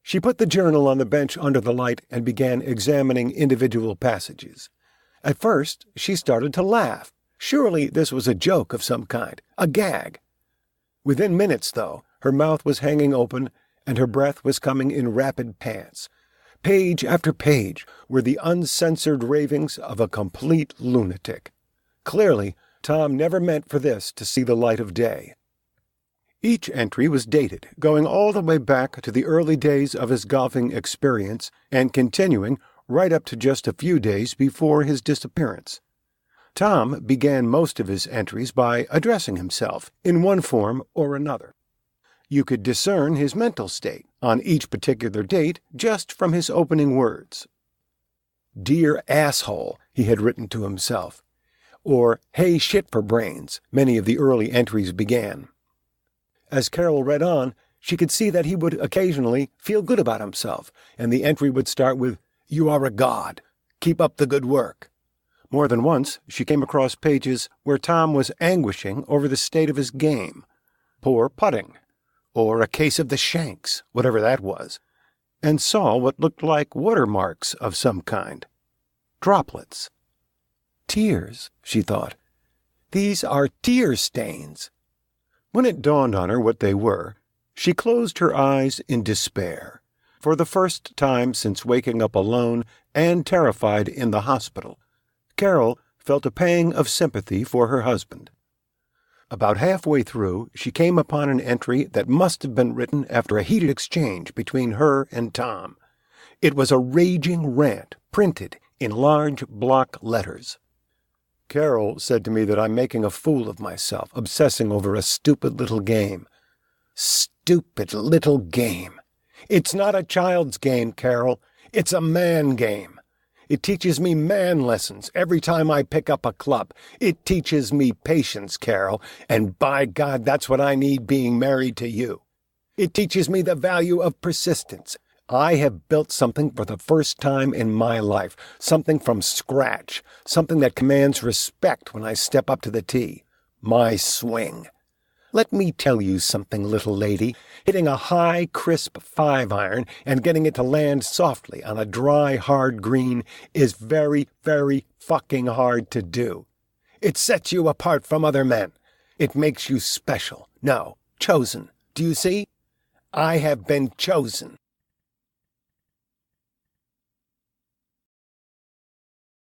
She put the journal on the bench under the light and began examining individual passages. At first, she started to laugh. Surely this was a joke of some kind, a gag. Within minutes, though, her mouth was hanging open and her breath was coming in rapid pants. Page after page were the uncensored ravings of a complete lunatic. Clearly, Tom never meant for this to see the light of day. Each entry was dated, going all the way back to the early days of his golfing experience and continuing right up to just a few days before his disappearance. Tom began most of his entries by addressing himself in one form or another. You could discern his mental state on each particular date just from his opening words. "Dear asshole," he had written to himself, or "Hey shit for brains," many of the early entries began. As Carol read on, she could see that he would occasionally feel good about himself, and the entry would start with, "You are a god. Keep up the good work." More than once, she came across pages where Tom was anguishing over the state of his game. Poor putting, or a case of the shanks, whatever that was, and saw what looked like watermarks of some kind. Droplets. Tears, she thought. These are tear stains. When it dawned on her what they were, she closed her eyes in despair, for the first time since waking up alone and terrified in the hospital. Carol felt a pang of sympathy for her husband. About halfway through, she came upon an entry that must have been written after a heated exchange between her and Tom. It was a raging rant, printed in large block letters. "Carol said to me that I'm making a fool of myself, obsessing over a stupid little game." Stupid little game. It's not a child's game, Carol. It's a man game. It teaches me man lessons every time I pick up a club. It teaches me patience, Carol, and by God, that's what I need being married to you. It teaches me the value of persistence. I have built something for the first time in my life, something from scratch, something that commands respect when I step up to the tee. My swing. Let me tell you something, little lady. Hitting a high, crisp 5-iron and getting it to land softly on a dry, hard green is very, very fucking hard to do. It sets you apart from other men. It makes you special. No, chosen. Do you see? I have been chosen.